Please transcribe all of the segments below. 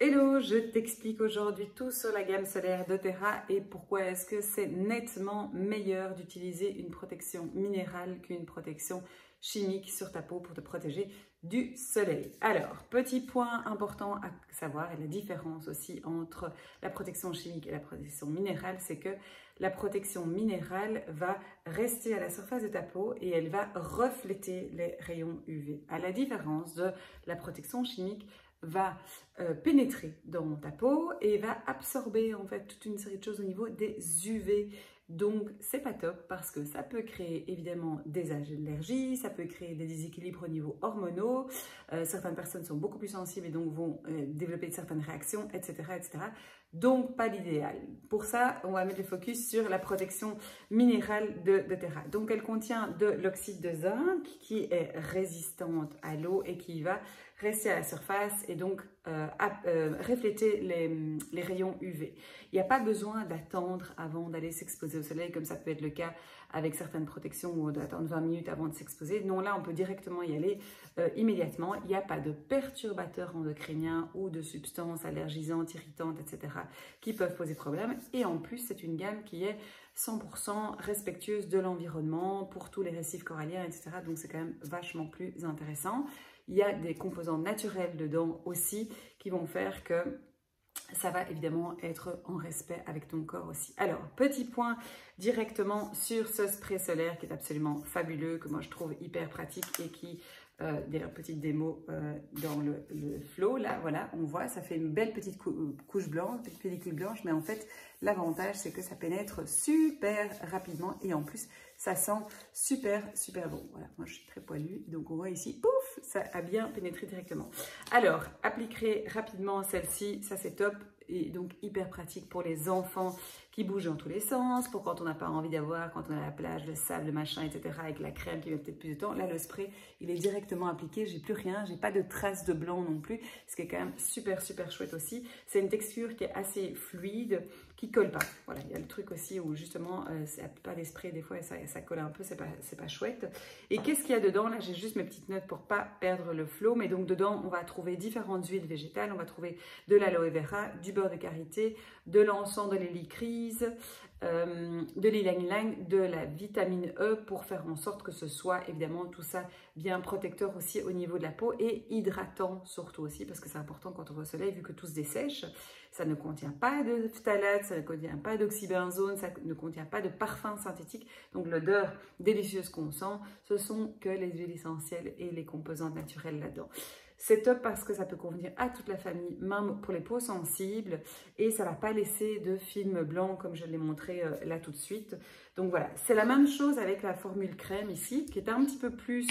Hello, je t'explique aujourd'hui tout sur la gamme solaire doTERRA et pourquoi est-ce que c'est nettement meilleur d'utiliser une protection minérale qu'une protection chimique sur ta peau pour te protéger du soleil. Alors, petit point important à savoir et la différence aussi entre la protection chimique et la protection minérale, c'est que la protection minérale va rester à la surface de ta peau et elle va refléter les rayons UV. À la différence de la protection chimique, va pénétrer dans ta peau et va absorber en fait toute une série de choses au niveau des UV. Donc c'est pas top parce que ça peut créer évidemment des allergies, ça peut créer des déséquilibres au niveau hormonaux, certaines personnes sont beaucoup plus sensibles et donc vont développer certaines réactions, etc., etc. Donc pas l'idéal. Pour ça, on va mettre le focus sur la protection minérale de doTERRA. Donc elle contient de l'oxyde de zinc qui est résistante à l'eau et qui va rester à la surface et donc refléter les rayons UV. Il n'y a pas besoin d'attendre avant d'aller s'exposer au soleil comme ça peut être le cas avec certaines protections où on doit attendre 20 minutes avant de s'exposer. Non, là on peut directement y aller immédiatement. Il n'y a pas de perturbateurs endocriniens ou de substances allergisantes, irritantes, etc. qui peuvent poser problème. Et en plus, c'est une gamme qui est 100% respectueuse de l'environnement pour tous les récifs coralliens, etc. Donc c'est quand même vachement plus intéressant. Il y a des composants naturels dedans aussi qui vont faire que ça va évidemment être en respect avec ton corps aussi. Alors, petit point directement sur ce spray solaire qui est absolument fabuleux, que moi je trouve hyper pratique et qui, d'ailleurs petite démo dans le flow, là voilà, on voit, ça fait une belle petite couche blanche, petite pellicule blanche, mais en fait l'avantage c'est que ça pénètre super rapidement et en plus ça sent super bon. Voilà, moi je suis très poilue, donc on voit ici, pouf, ça a bien pénétré directement. Alors, appliquerez rapidement celle-ci, ça c'est top et donc hyper pratique pour les enfants qui bougent dans tous les sens, pour quand on n'a pas envie d'avoir, quand on est à la plage, le sable, le machin, etc. avec la crème qui met peut-être plus de temps. Là, le spray, il est directement appliqué, j'ai plus rien, j'ai pas de traces de blanc non plus, ce qui est quand même super chouette aussi. C'est une texture qui est assez fluide, qui colle pas. Voilà, il y a le truc aussi où justement, la plupart des sprays, des fois, ça colle un peu, c'est pas chouette. Et qu'est-ce qu'il y a dedans? Là, j'ai juste mes petites notes pour pas perdre le flow, mais donc dedans, on va trouver différentes huiles végétales, on va trouver de l'aloe vera, du beurre de karité, de l'encens de l'hélicryse, de l'ylang-ylang, de la vitamine E pour faire en sorte que ce soit évidemment tout ça bien protecteur aussi au niveau de la peau et hydratant surtout aussi parce que c'est important quand on va au soleil vu que tout se dessèche. Ça ne contient pas de phthalates, ça ne contient pas d'oxybenzone, ça ne contient pas de parfum synthétique. Donc l'odeur délicieuse qu'on sent, ce sont que les huiles essentielles et les composantes naturelles là-dedans. C'est top parce que ça peut convenir à toute la famille, même pour les peaux sensibles, et ça ne va pas laisser de film blanc comme je l'ai montré là tout de suite. Donc voilà, c'est la même chose avec la formule crème ici, qui est un petit peu plus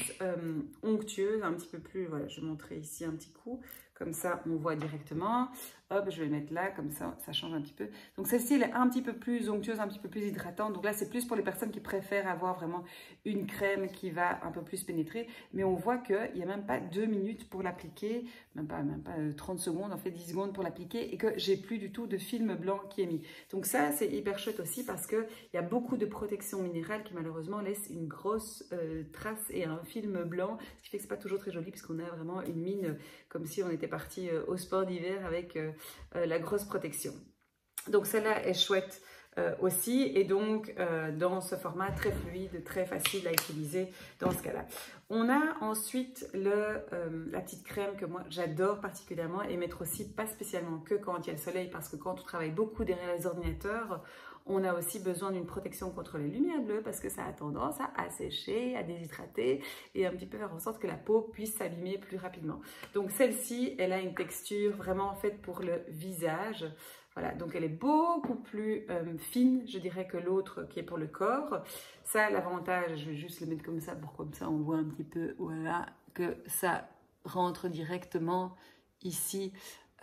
onctueuse, un petit peu plus, voilà, je vais montrer ici un petit coup, comme ça on voit directement. Hop, je vais mettre là, comme ça, ça change un petit peu. Donc celle-ci, elle est un petit peu plus onctueuse, un petit peu plus hydratante. Donc là, c'est plus pour les personnes qui préfèrent avoir vraiment une crème qui va un peu plus pénétrer. Mais on voit qu'il n'y a même pas 2 minutes pour l'appliquer, même pas 30 secondes, en fait 10 secondes pour l'appliquer et que j'ai plus du tout de film blanc qui est mis. Donc ça, c'est hyper chouette aussi parce qu'il y a beaucoup de protection minérale qui malheureusement laisse une grosse trace et un film blanc, ce qui fait que c'est pas toujours très joli puisqu'on a vraiment une mine comme si on était parti au sport d'hiver avec la grosse protection. Donc celle-là est chouette aussi et donc dans ce format très fluide, très facile à utiliser dans ce cas-là. On a ensuite la petite crème que moi j'adore particulièrement et mettre aussi pas spécialement que quand il y a le soleil parce que quand on travaille beaucoup derrière les ordinateurs, on a aussi besoin d'une protection contre les lumières bleues parce que ça a tendance à assécher, à déshydrater et un petit peu faire en sorte que la peau puisse s'abîmer plus rapidement. Donc celle-ci, elle a une texture vraiment faite pour le visage. Voilà, donc elle est beaucoup plus fine, je dirais, que l'autre qui est pour le corps. Ça, l'avantage, je vais juste le mettre comme ça pour comme ça on voit un petit peu, voilà, que ça rentre directement ici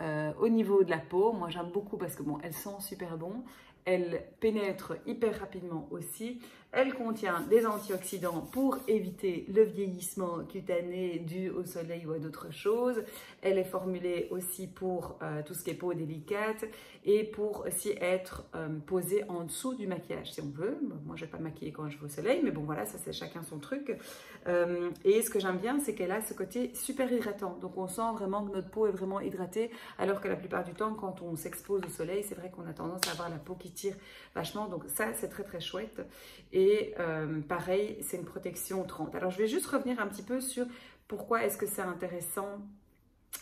au niveau de la peau. Moi, j'aime beaucoup parce que bon, elle sent super bon. elle pénètre hyper rapidement aussi. Elle contient des antioxydants pour éviter le vieillissement cutané dû au soleil ou à d'autres choses. Elle est formulée aussi pour tout ce qui est peau délicate et pour aussi être posée en dessous du maquillage si on veut. Moi, je ne vais pas maquiller quand je vais au soleil, mais bon voilà, ça c'est chacun son truc. Et ce que j'aime bien, c'est qu'elle a ce côté super hydratant. Donc on sent vraiment que notre peau est vraiment hydratée, alors que la plupart du temps, quand on s'expose au soleil, c'est vrai qu'on a tendance à avoir la peau qui tire vachement. Donc ça, c'est très très chouette. Et pareil, c'est une protection 30. Alors je vais juste revenir un petit peu sur pourquoi est-ce que c'est intéressant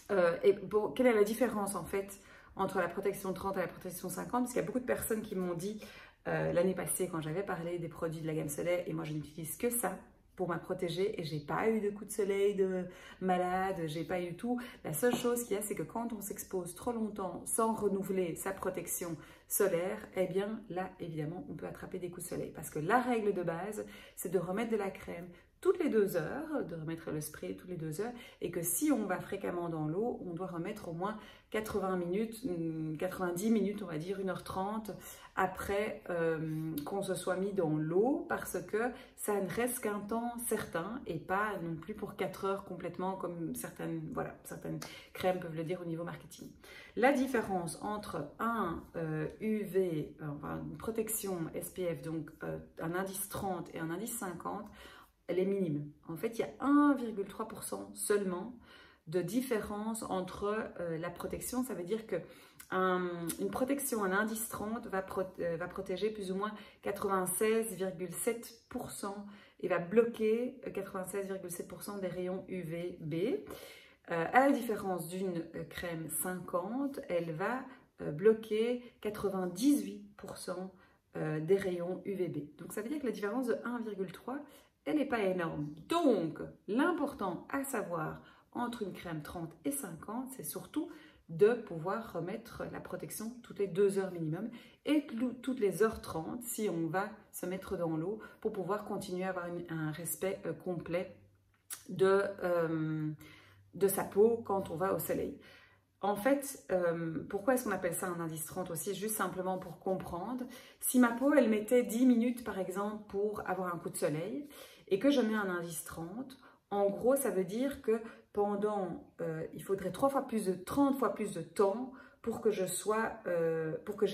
quelle est la différence en fait entre la protection 30 et la protection 50, parce qu'il y a beaucoup de personnes qui m'ont dit l'année passée quand j'avais parlé des produits de la gamme solaire, et moi je n'utilise que ça pour me protéger et j'ai pas eu de coup de soleil de malade, j'ai pas eu tout. La seule chose qu'il y a, c'est que quand on s'expose trop longtemps sans renouveler sa protection solaire, eh bien là évidemment on peut attraper des coups de soleil, parce que la règle de base c'est de remettre de la crème toutes les 2 heures, de remettre le spray toutes les 2 heures, et que si on va fréquemment dans l'eau, on doit remettre au moins 80 minutes, 90 minutes, on va dire 1h30 après qu'on se soit mis dans l'eau, parce que ça ne reste qu'un temps certain et pas non plus pour 4 heures complètement comme certaines crèmes peuvent le dire au niveau marketing. La différence entre un UV, une protection SPF, donc un indice 30 et un indice 50, elle est minime. En fait, il y a 1,3% seulement de différence entre la protection. Ça veut dire que une protection, un indice 30 va protéger plus ou moins 96,7% et va bloquer 96,7% des rayons UVB. À la différence d'une crème 50, elle va bloquer 98% des rayons UVB. Donc ça veut dire que la différence de 1,3, elle n'est pas énorme. Donc, l'important à savoir entre une crème 30 et 50, c'est surtout de pouvoir remettre la protection toutes les 2 heures minimum et toutes les heures 30 si on va se mettre dans l'eau pour pouvoir continuer à avoir un respect complet de sa peau quand on va au soleil. En fait, pourquoi est-ce qu'on appelle ça un indice 30 aussi? Juste simplement pour comprendre. Si ma peau, elle mettait 10 minutes par exemple pour avoir un coup de soleil et que je mets un indice 30, en gros, ça veut dire que il faudrait 30 fois plus de temps pour que j'ai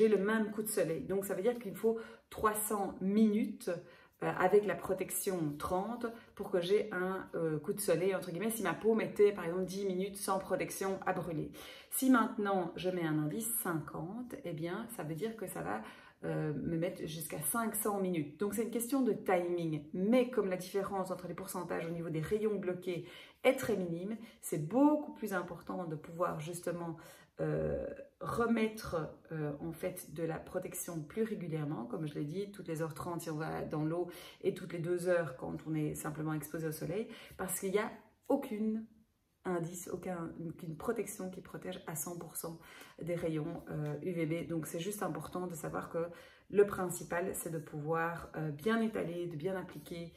le même coup de soleil. Donc, ça veut dire qu'il faut 300 minutes avec la protection 30 pour que j'ai un coup de soleil, entre guillemets, si ma peau mettait par exemple 10 minutes sans protection à brûler. Si maintenant je mets un indice 50, eh bien ça veut dire que ça va me mettre jusqu'à 500 minutes. Donc c'est une question de timing, mais comme la différence entre les pourcentages au niveau des rayons bloqués est très minime, c'est beaucoup plus important de pouvoir justement remettre en fait de la protection plus régulièrement, comme je l'ai dit, toutes les heures 30 si on va dans l'eau et toutes les 2 heures quand on est simplement exposé au soleil, parce qu'il n'y a aucune protection qui protège à 100% des rayons UVB. Donc c'est juste important de savoir que le principal c'est de pouvoir bien étaler, de bien appliquer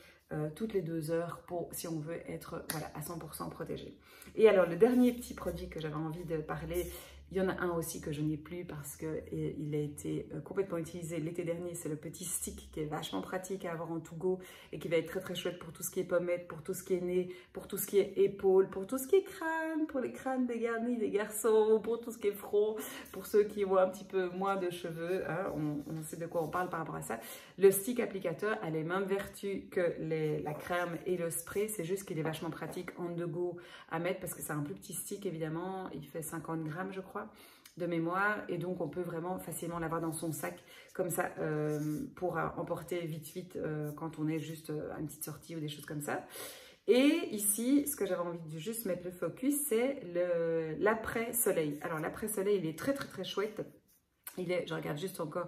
toutes les 2 heures si on veut être à 100% protégé. Et alors le dernier petit produit que j'avais envie de parler, il y en a un aussi que je n'ai plus parce qu'il a été complètement utilisé l'été dernier, c'est le petit stick qui est vachement pratique à avoir en to go et qui va être très très chouette pour tout ce qui est pommettes, pour tout ce qui est nez, pour tout ce qui est épaules, pour tout ce qui est crâne, pour les crânes dégarnis des garçons, pour tout ce qui est front, pour ceux qui ont un petit peu moins de cheveux, hein, on sait de quoi on parle par rapport à ça. Le stick applicateur a les mêmes vertus que la crème et le spray, c'est juste qu'il est vachement pratique on the go à mettre parce que c'est un plus petit stick évidemment, il fait 50 grammes je crois de mémoire et donc on peut vraiment facilement l'avoir dans son sac comme ça pour emporter vite quand on est juste à une petite sortie ou des choses comme ça. Et ici, ce que j'avais envie de juste mettre le focus, c'est l'après-soleil. Alors l'après-soleil, il est très très très chouette. Je regarde juste encore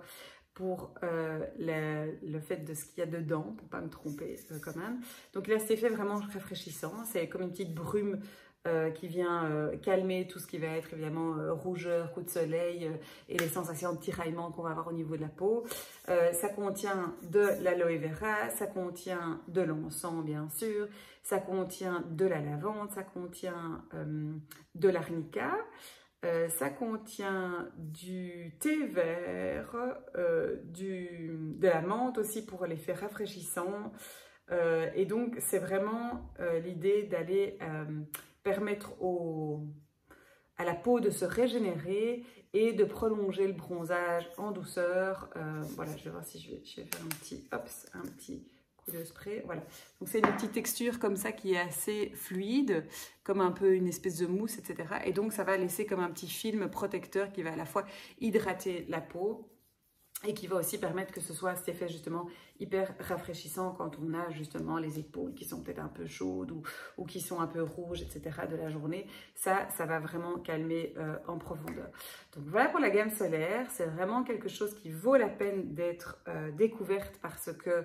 pour le fait de ce qu'il y a dedans, pour pas me tromper quand même. Donc il a cet effet vraiment rafraîchissant, c'est comme une petite brume qui vient calmer tout ce qui va être évidemment rougeur, coup de soleil et les sensations de tiraillement qu'on va avoir au niveau de la peau. Ça contient de l'aloe vera, ça contient de l'encens bien sûr, ça contient de la lavande, ça contient de l'arnica. Ça contient du thé vert, de la menthe aussi pour l'effet rafraîchissant. Et donc, c'est vraiment l'idée d'aller permettre à la peau de se régénérer et de prolonger le bronzage en douceur. Voilà, je vais voir si je vais faire un petit coup de spray. Voilà, donc c'est une petite texture comme ça qui est assez fluide, comme un peu une espèce de mousse, etc. Et donc ça va laisser comme un petit film protecteur qui va à la fois hydrater la peau et qui va aussi permettre que ce soit cet effet justement hyper rafraîchissant quand on a justement les épaules qui sont peut-être un peu chaudes ou qui sont un peu rouges, etc. de la journée. Ça va vraiment calmer en profondeur. Donc voilà pour la gamme solaire. C'est vraiment quelque chose qui vaut la peine d'être découverte parce que,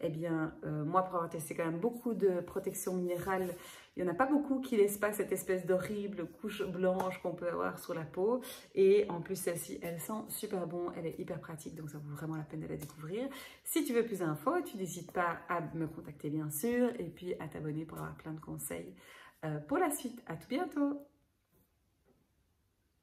eh bien, moi pour avoir testé quand même beaucoup de protections minérales, il n'y en a pas beaucoup qui laissent pas cette espèce d'horrible couche blanche qu'on peut avoir sur la peau. Et en plus, celle-ci, elle sent super bon, elle est hyper pratique, donc ça vaut vraiment la peine de la découvrir. Si tu veux plus d'infos, tu n'hésites pas à me contacter bien sûr, et puis à t'abonner pour avoir plein de conseils pour la suite. À tout bientôt!